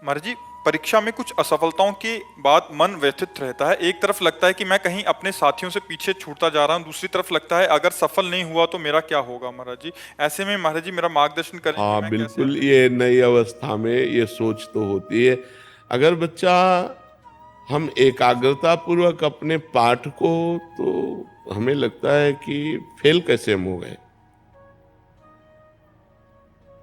महाराज जी, परीक्षा में कुछ असफलताओं के बाद मन व्यथित रहता है। एक तरफ लगता है कि मैं कहीं अपने साथियों से पीछे छूटता जा रहा हूँ, दूसरी तरफ लगता है अगर सफल नहीं हुआ तो मेरा क्या होगा। महाराज जी, ऐसे में महाराज जी मेरा मार्गदर्शन करें कि हाँ मैं कैसे बिल्कुल, आगे ये नई अवस्था में ये सोच तो होती है। अगर बच्चा हम एकाग्रता पूर्वक अपने पाठ को, तो हमें लगता है कि फेल कैसे हम हो गए।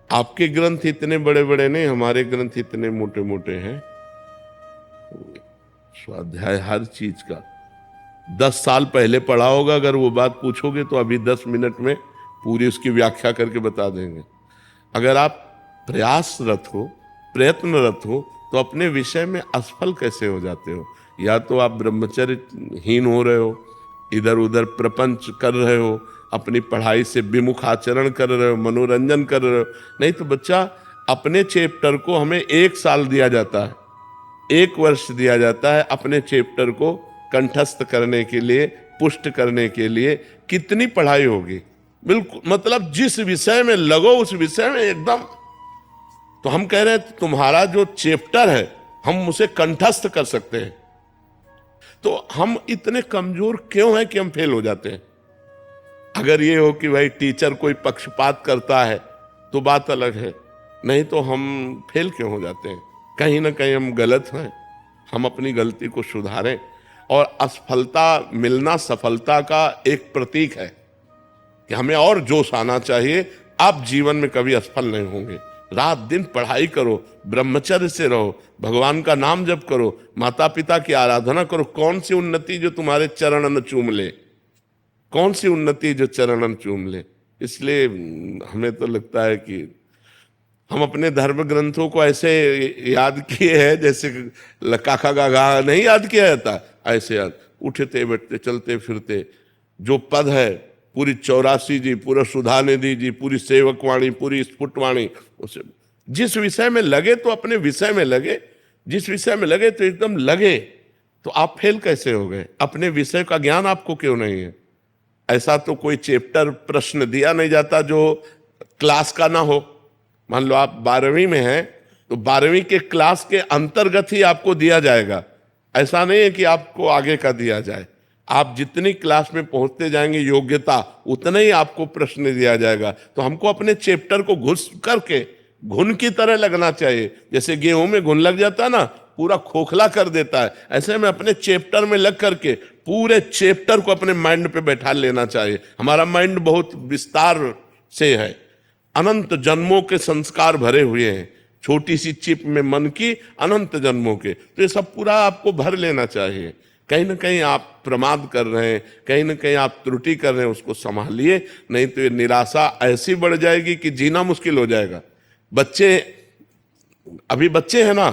आपके ग्रंथ इतने बड़े बड़े नहीं, हमारे ग्रंथ इतने मोटे मोटे हैं। स्वाध्याय हर चीज का 10 साल पहले पढ़ा होगा, अगर वो बात पूछोगे तो अभी 10 मिनट में पूरी उसकी व्याख्या करके बता देंगे। अगर आप प्रयासरत हो, प्रयत्नरत हो, तो अपने विषय में असफल कैसे हो जाते हो। या तो आप ब्रह्मचर्यहीन हो रहे हो, इधर उधर प्रपंच कर रहे हो, अपनी पढ़ाई से विमुख आचरण कर रहे हो, मनोरंजन कर रहे हो। नहीं तो बच्चा, अपने चैप्टर को हमें 1 साल दिया जाता है, 1 वर्ष दिया जाता है अपने चैप्टर को कंठस्थ करने के लिए, पुष्ट करने के लिए। कितनी पढ़ाई होगी। बिल्कुल, मतलब जिस विषय में लगो उस विषय में एकदम। तो हम कह रहे हैं तुम्हारा जो चैप्टर है हम उसे कंठस्थ कर सकते हैं। तो हम इतने कमजोर क्यों हैं कि हम फेल हो जाते हैं। अगर ये हो कि भाई टीचर कोई पक्षपात करता है तो बात अलग है, नहीं तो हम फेल क्यों हो जाते हैं। कहीं ना कहीं हम गलत हैं, हम अपनी गलती को सुधारें। और असफलता मिलना सफलता का एक प्रतीक है कि हमें और जोश आना चाहिए। आप जीवन में कभी असफल नहीं होंगे। रात दिन पढ़ाई करो, ब्रह्मचर्य से रहो, भगवान का नाम जप करो, माता पिता की आराधना करो। कौन सी उन्नति जो तुम्हारे चरणन चूम ले, कौन सी उन्नति जो चरणन चूम ले। इसलिए हमें तो लगता है कि हम अपने धर्म ग्रंथों को ऐसे याद किए हैं जैसे काका गागा नहीं याद किया जाता, ऐसे याद। उठते बैठते चलते फिरते जो पद है, पूरी 84 जी, पूरा सुधा निधि जी, पूरी सेवकवाणी, पूरी स्फुटवाणी, उसे जिस विषय में लगे तो अपने विषय में लगे, जिस विषय में लगे तो एकदम लगे। तो आप फेल कैसे हो गए। अपने विषय का ज्ञान आपको क्यों नहीं है। ऐसा तो कोई चैप्टर प्रश्न दिया नहीं जाता जो क्लास का ना हो। मान लो आप 12वीं में हैं तो 12वीं के क्लास के अंतर्गत ही आपको दिया जाएगा। ऐसा नहीं है कि आपको आगे का दिया जाए। आप जितनी क्लास में पहुंचते जाएंगे योग्यता, उतना ही आपको प्रश्न दिया जाएगा। तो हमको अपने चैप्टर को घुस करके घुन की तरह लगना चाहिए। जैसे गेहूं में घुन लग जाता है ना, पूरा खोखला कर देता है, ऐसे में अपने चैप्टर में लग करके पूरे चैप्टर को अपने माइंड पे बैठा लेना चाहिए। हमारा माइंड बहुत विस्तार से है, अनंत जन्मों के संस्कार भरे हुए हैं, छोटी सी चिप में मन की अनंत जन्मों के। तो ये सब पूरा आपको भर लेना चाहिए। कहीं ना कहीं आप प्रमाद कर रहे हैं, कहीं ना कहीं आप त्रुटि कर रहे हैं, उसको संभालिए। नहीं तो ये निराशा ऐसी बढ़ जाएगी कि जीना मुश्किल हो जाएगा। बच्चे, अभी बच्चे हैं ना,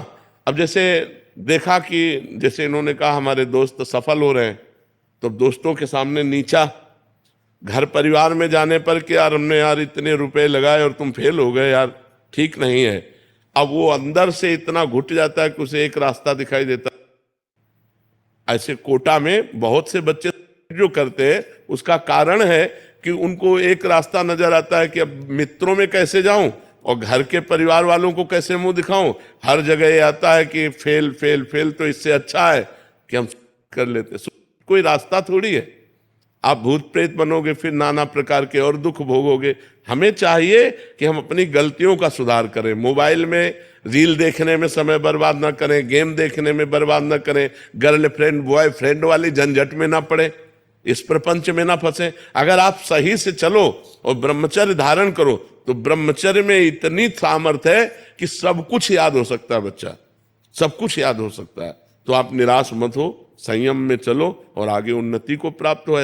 अब जैसे देखा कि जैसे इन्होंने कहा हमारे दोस्त सफल हो रहे हैं, तो दोस्तों के सामने नीचा, घर परिवार में जाने पर कि यार हमने यार इतने रुपए लगाए और तुम फेल हो गए, यार ठीक नहीं है। अब वो अंदर से इतना घुट जाता है कि उसे एक रास्ता दिखाई देता है। ऐसे कोटा में बहुत से बच्चे जो करते हैं उसका कारण है कि उनको एक रास्ता नजर आता है कि अब मित्रों में कैसे जाऊं और घर के परिवार वालों को कैसे मुंह दिखाऊं। हर जगह ये आता है कि फेल फेल फेल, तो इससे अच्छा है कि हम कर लेते। कोई रास्ता थोड़ी है। आप भूत प्रेत बनोगे, फिर नाना प्रकार के और दुख भोगोगे। हमें चाहिए कि हम अपनी गलतियों का सुधार करें। मोबाइल में रील देखने में समय बर्बाद ना करें, गेम देखने में बर्बाद ना करें, गर्लफ्रेंड बॉयफ्रेंड वाली झंझट में ना पड़े, इस प्रपंच में ना फंसे। अगर आप सही से चलो और ब्रह्मचर्य धारण करो तो ब्रह्मचर्य में इतनी सामर्थ्य है कि सब कुछ याद हो सकता है। बच्चा सब कुछ याद हो सकता है। तो आप निराश मत हो, संयम में चलो और आगे उन्नति को प्राप्त हो।